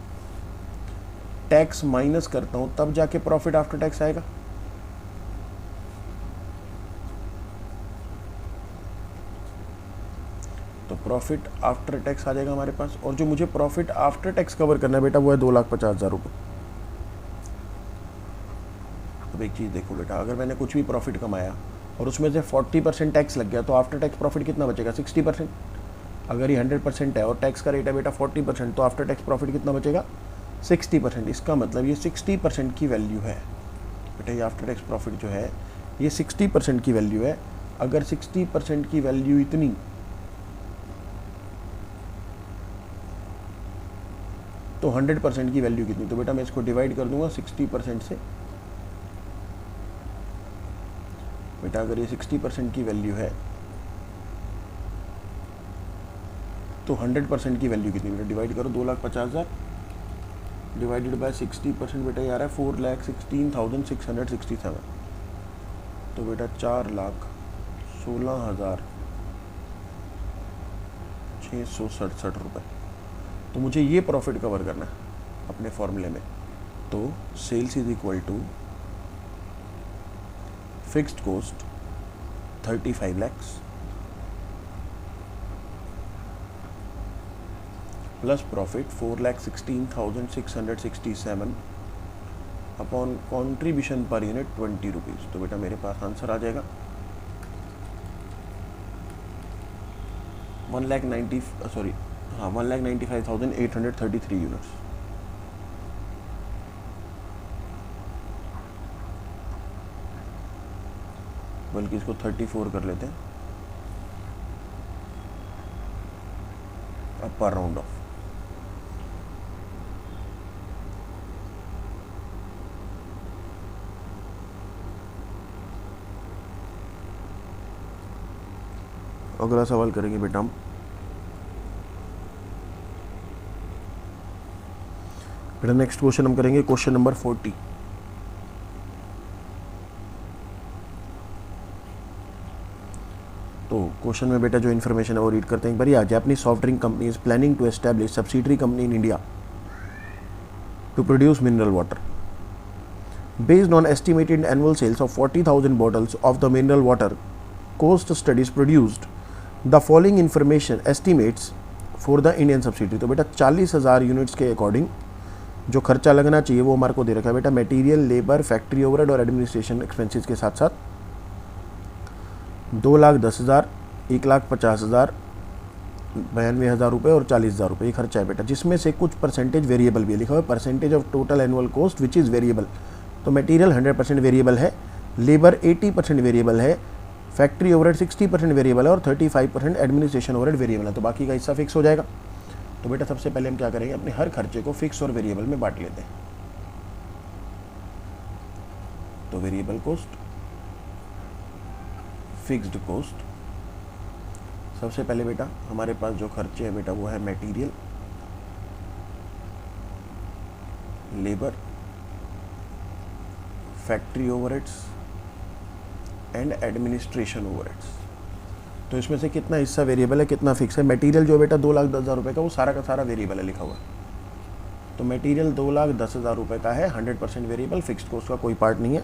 टैक्स माइनस करता हूं तब जाके प्रॉफिट आफ्टर टैक्स आएगा। तो प्रॉफिट आफ्टर टैक्स आ जाएगा हमारे पास, और जो मुझे प्रॉफिट आफ्टर टैक्स कवर करना है बेटा वो है 2,50,000 रुपये। अब एक चीज़ देखो बेटा, अगर मैंने कुछ भी प्रॉफिट कमाया और उसमें से 40% टैक्स लग गया तो आफ्टर टैक्स प्रॉफिट कितना बचेगा, 60%। अगर ये 100% है और टैक्स का रेट है बेटा 40%, तो आफ्टर टैक्स प्रॉफिट कितना बचेगा, 60%। इसका मतलब ये 60% की वैल्यू है बेटा, ये आफ्टर टैक्स प्रॉफिट जो है ये 60% की वैल्यू है। अगर 60% की वैल्यू इतनी, तो 100% की वैल्यू कितनी, तो बेटा मैं इसको डिवाइड कर दूंगा 60% से। बेटा अगर ये 60% की वैल्यू है तो 100% की वैल्यू कितनी, बेटा डिवाइड करो 2,50,000 डिवाइडेड बाय 60%, बेटा ये आ रहा है 4,16,667। तो बेटा 4,16,667 रुपये। तो मुझे ये प्रॉफिट कवर करना है अपने फॉर्मूले में। तो sales is equal to fixed cost 35 lakhs plus profit 4,16,667 upon contribution per unit 20 rupees. तो बेटा मेरे पास आंसर आ जाएगा 1,95,833 यूनिट्स। बल्कि इसको 34 कर लेते हैं, अपर राउंड ऑफ। अगला सवाल करेंगे बेटा हम, बेटा नेक्स्ट क्वेश्चन हम करेंगे क्वेश्चन नंबर 40। तो क्वेश्चन में बेटा जो इन्फॉर्मेशन है वो रीड करते हैं एक बार। या Japanese soft drink company is planning to establish subsidiary company in India to produce mineral water based on estimated annual sales of 40,000 bottles of the mineral water cost studies produced the following information estimates for the Indian subsidiary. तो बेटा 40,000 units के according जो खर्चा लगना चाहिए वो हमारे को दे रखा है बेटा, मटेरियल, लेबर, फैक्ट्री ओवरहेड और एडमिनिस्ट्रेशन एक्सपेंसेस के साथ साथ 2,10,000, 1,50,000, 92,000 रुपये और 40,000 रुपये ये खर्चा है बेटा, जिसमें से कुछ परसेंटेज वेरिएबल भी है। लिखा हुआ है percentage of total annual cost which is variable. तो मटेरियल 100% वेरिएबल है, लेबर 80% वेरिएबल है, फैक्ट्री ओवरहेड 60% वेरिएबल है और 35% एडमिनिस्ट्रेशन ओवरहेड वेरिएबल है। तो बाकी का हिस्सा फिक्स हो जाएगा। तो बेटा सबसे पहले हम क्या करेंगे, अपने हर खर्चे को फिक्स और वेरिएबल में बांट लेते हैं। तो वेरिएबल कॉस्ट, फिक्स्ड कॉस्ट, सबसे पहले बेटा हमारे पास जो खर्चे हैं बेटा वो है material, labour, factory overheads and administration overheads. तो इसमें से कितना हिस्सा वेरिएबल है, कितना फिक्स है। मटेरियल जो बेटा 2,10,000 रुपये का, वो सारा का सारा वेरिएबल है लिखा हुआ। तो मटेरियल 2,10,000 रुपये का है, 100% वेरिएबल, फिक्स्ड कॉस्ट का कोई पार्ट नहीं है।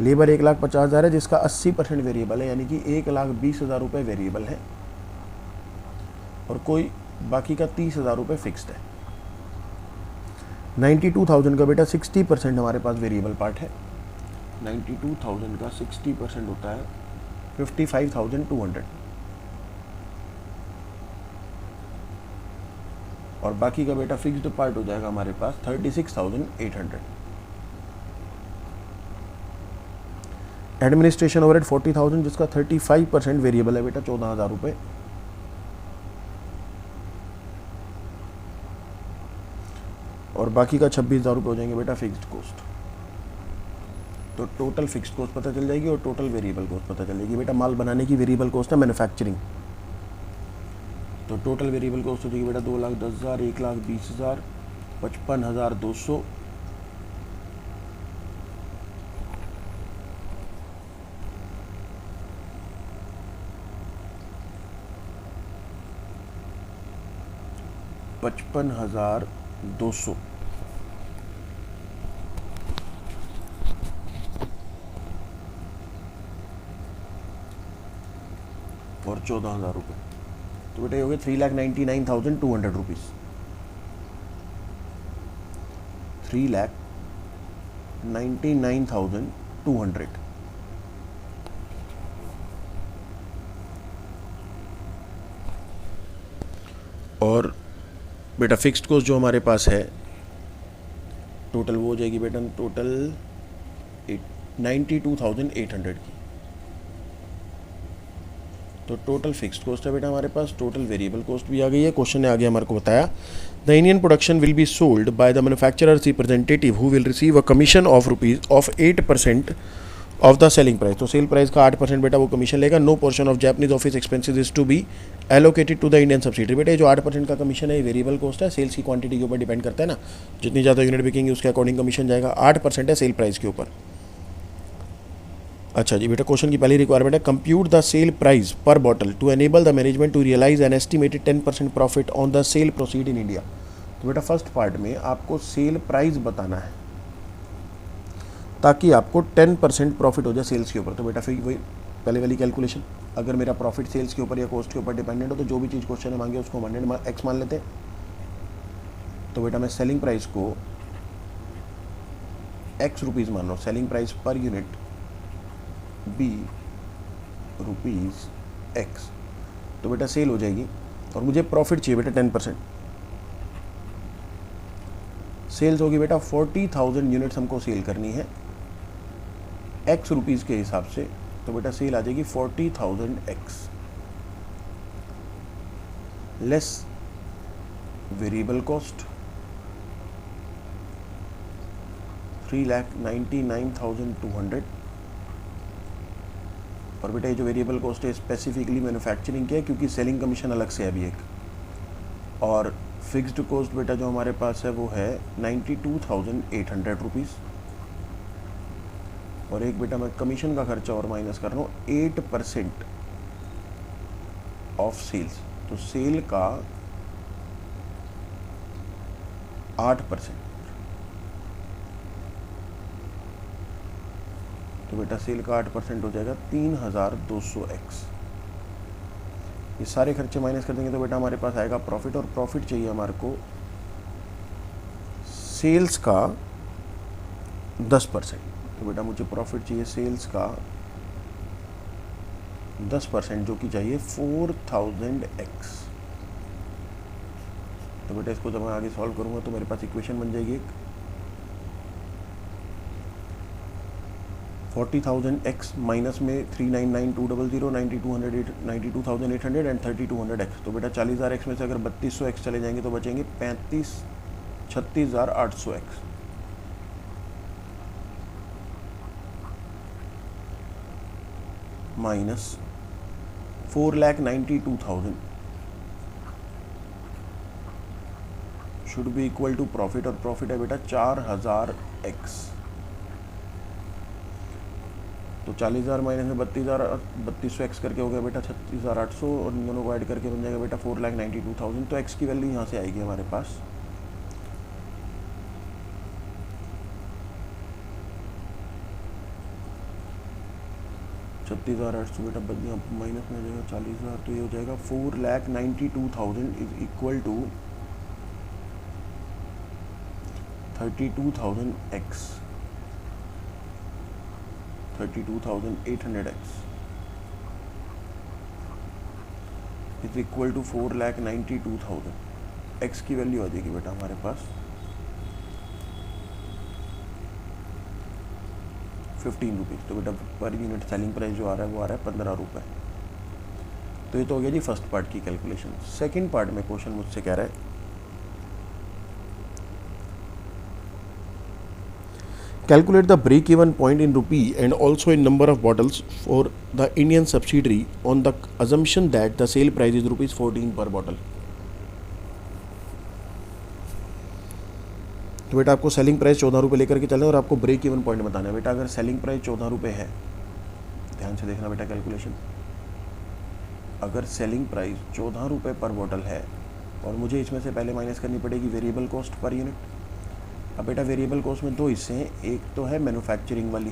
लेबर 1,50,000 है, जिसका 80% वेरिएबल है, यानी कि 1,20,000 रुपये वेरिएबल है और कोई बाकी का 30,000 रुपये फिक्स्ड है। 92,000 का बेटा 60% हमारे पास वेरिएबल पार्ट है। 92,000 का 60% होता है 55,200 और बाकी का बेटा फिक्स्ड पार्ट हो जाएगा हमारे पास 36,800। एडमिनिस्ट्रेशन ओवरहेड 40,000, जिसका 35% वेरिएबल है बेटा, 14,000 रुपये। और बाकी का 26,000 रुपये हो जाएंगे बेटा फिक्स्ड कॉस्ट। तो टोटल फिक्स्ड कॉस्ट पता चल जाएगी और टोटल वेरिएबल कॉस्ट पता चल जाएगी बेटा। माल बनाने की वेरिएबल कॉस्ट है मैन्युफैक्चरिंग। तो टोटल वेरिएबल कॉस्ट हो जाएगी बेटा 2,10,000, 1,20,000, 55,200, $55,200 और 14,000 रुपये। तो बेटा ये हो गए 3,99,200 रुपीज़। 3,99,200। और बेटा फिक्स्ड कॉस्ट जो हमारे पास है टोटल, वो हो जाएगी बेटा टोटल 92,800 की। तो टोटल फिक्स्ड कॉस्ट है बेटा हमारे पास। टोटल वेरिएबल कॉस्ट भी आ गई है। क्वेश्चन ने आगे हमारे को बताया, the Indian production will be sold by the manufacturer's representative who will receive a commission of 8% of the selling price. तो सेल प्राइस का 8% बेटा वो कमीशन लेगा। No portion of Japanese office expenses is to be allocated to the Indian subsidiary. बेटा ये जो 8% का commission है ये वेरिएबल कॉस्ट है, सेल्स की क्वांटिटी के ऊपर डिपेंड करता है ना। जितनी ज़्यादा यूनिट बिकेंगे उसके अकॉर्डिंग कमीशन जाएगा। 8% है सेल प्राइस के ऊपर। अच्छा जी बेटा, क्वेश्चन की पहली रिक्वायरमेंट है, compute the sale price per bottle to enable the management to realise an estimated 10% profit on the sale proceed in India. तो बेटा फर्स्ट पार्ट में आपको सेल प्राइस बताना है ताकि आपको 10% प्रॉफिट हो जाए सेल्स के ऊपर। तो बेटा फिर वही पहले वाली कैलकुलेशन, अगर मेरा प्रॉफिट सेल्स के ऊपर या कॉस्ट के ऊपर डिपेंडेंट हो तो जो भी चीज़ क्वेश्चन में मांगे उसको 100 मान लेते हैं। तो बेटा मैं सेलिंग प्राइस को x रुपीज़ मान रहा हूँ, selling price per unit b rupees x। तो बेटा सेल हो जाएगी और मुझे प्रॉफिट चाहिए बेटा 10%। सेल्स होगी बेटा 40,000 यूनिट्स हमको सेल करनी है x रुपीज़ के हिसाब से। तो बेटा सेल आ जाएगी 40,000x लेस वेरिएबल कॉस्ट 3,99,200। और बेटा ये जो वेरिएबल कॉस्ट है स्पेसिफिकली मैन्युफैक्चरिंग की है क्योंकि सेलिंग कमीशन अलग से है अभी एक। और फिक्स्ड कॉस्ट बेटा जो हमारे पास है वो है 92,800 रुपीज़। और एक बेटा मैं कमीशन का खर्चा और माइनस कर रहा हूँ 8% ऑफ सेल्स। तो सेल का 8%। तो बेटा सेल का 8% हो जाएगा 3,200x। ये सारे खर्चे माइनस कर देंगे तो बेटा हमारे पास आएगा प्रॉफिट। और प्रॉफिट चाहिए हमारे को सेल्स का 10%। तो बेटा मुझे प्रॉफिट चाहिए सेल्स का 10% जो कि चाहिए 4,000x। तो बेटा इसको जब मैं आगे सॉल्व करूंगा तो मेरे पास इक्वेशन बन जाएगी एक 40,000x माइनस में 3,99,200, 92,800 एंड 3,200x। तो बेटा 40,000x में से अगर 3,200x चले जाएंगे तो बचेंगे 36,800x। Minus 4,92,000 should be equal to profit. और प्रॉफिट है बेटा 4,000x। तो 40,000 माइनस में 3200 एक्स करके हो गया बेटा 36,800 और इन दोनों को ऐड करके बन जाएगा बेटा 4,92,000। तो एक्स की वैल्यू यहाँ से आएगी हमारे पास 36,800 बेटा यहाँ माइनस में हो जाएगा 40,000, तो ये हो जाएगा 4,92,000 is equal to 32,000 x 32,800 x is equal to 4,92,000। X की वैल्यू आ जाएगी बेटा हमारे पास 15 रुपीज़। तो बेटा पर यूनिट सेलिंग प्राइस जो आ रहा है वो आ रहा है 15 रुपये। तो ये तो हो गया जी फर्स्ट पार्ट की कैलकुलेशन। सेकंड पार्ट में क्वेश्चन मुझसे कह रहा है calculate the break even point in rupee and also in number of bottles for the Indian subsidiary on the assumption that the sale price is ₹14 per bottle. तो बेटा आपको selling price 14 रुपये लेकर के चलना है और आपको ब्रेक इवन पॉइंट बताना है। बेटा अगर सेलिंग प्राइस 14 रुपये है, ध्यान से देखना बेटा कैलकुलेशन, अगर सेलिंग प्राइस 14 रुपये पर बॉटल है और मुझे इसमें से पहले माइनस करनी पड़ेगी वेरिएबल कॉस्ट पर यूनिट। अब बेटा वेरिएबल कॉस्ट में दो हिस्से हैं, एक तो है मैन्युफैक्चरिंग वाली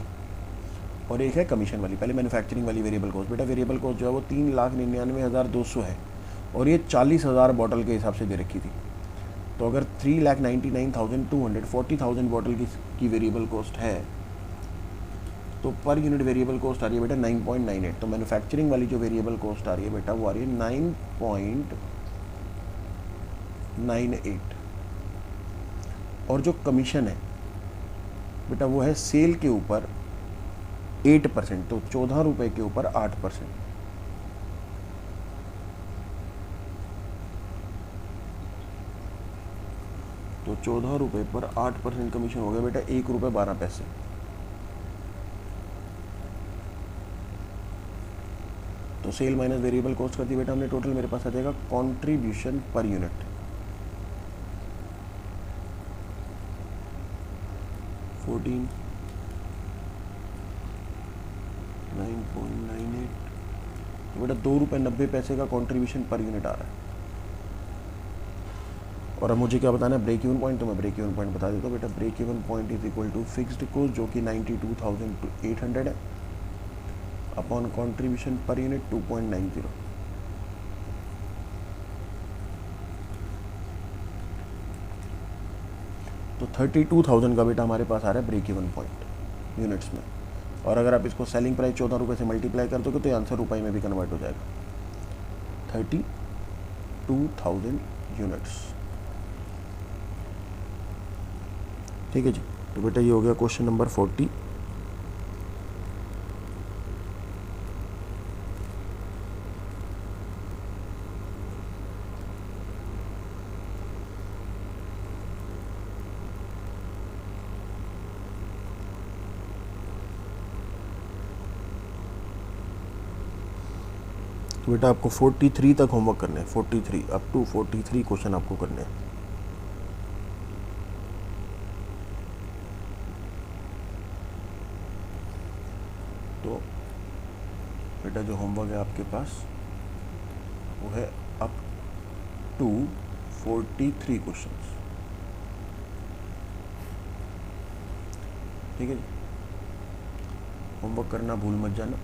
और एक है कमीशन वाली। पहले मैन्युफैक्चरिंग वाली वेरिएबल कॉस्ट, बेटा वेरिएबल कॉस्ट जो है वो 3,99,200 है और ये 40,000 बॉटल के हिसाब से दे रखी थी। तो अगर 3,99,200 40,000 बॉटल की वेरिएबल कॉस्ट है तो पर यूनिट वेरिएबल कॉस्ट आ रही है बेटा 9.98। तो मैन्युफैक्चरिंग वाली जो वेरिएबल कॉस्ट आ रही है बेटा वो आ रही है 9.98 और जो कमीशन है बेटा वो है सेल के ऊपर 8%। तो 14 रुपये के ऊपर 8%। तो 14 रुपये पर 8% कमीशन हो गया बेटा ₹1.12। तो सेल माइनस वेरिएबल कॉस्ट कर दी बेटा हमने टोटल, मेरे पास आ जाएगा कंट्रीब्यूशन पर यूनिट 9.98। तो बेटा ₹2.90 का कंट्रीब्यूशन पर यूनिट आ रहा है। और अब मुझे क्या बताना है ब्रेक इवन पॉइंट, तो मैं ब्रेक इवन पॉइंट बता देता हूँ बेटा। Break even point is equal to fixed cost जो कि 92,800 है अपॉन कंट्रीब्यूशन पर यूनिट 2.90। तो 32,000 का बेटा हमारे पास आ रहा है ब्रेक इवन पॉइंट यूनिट्स में। और अगर आप इसको सेलिंग प्राइस 14 रुपये से मल्टीप्लाई कर दोगे तो ये आंसर रुपये में भी कन्वर्ट हो जाएगा 32,000 यूनिट्स। ठीक है जी। तो बेटा ये हो गया क्वेश्चन नंबर 40। तो बेटा आपको 43 तक होमवर्क करना है, 43 अप टू 43 क्वेश्चन आपको करने हैं। तो बेटा जो होमवर्क है आपके पास वो है अप टू 43 क्वेश्चंस। ठीक है जी, होमवर्क करना भूल मत जाना।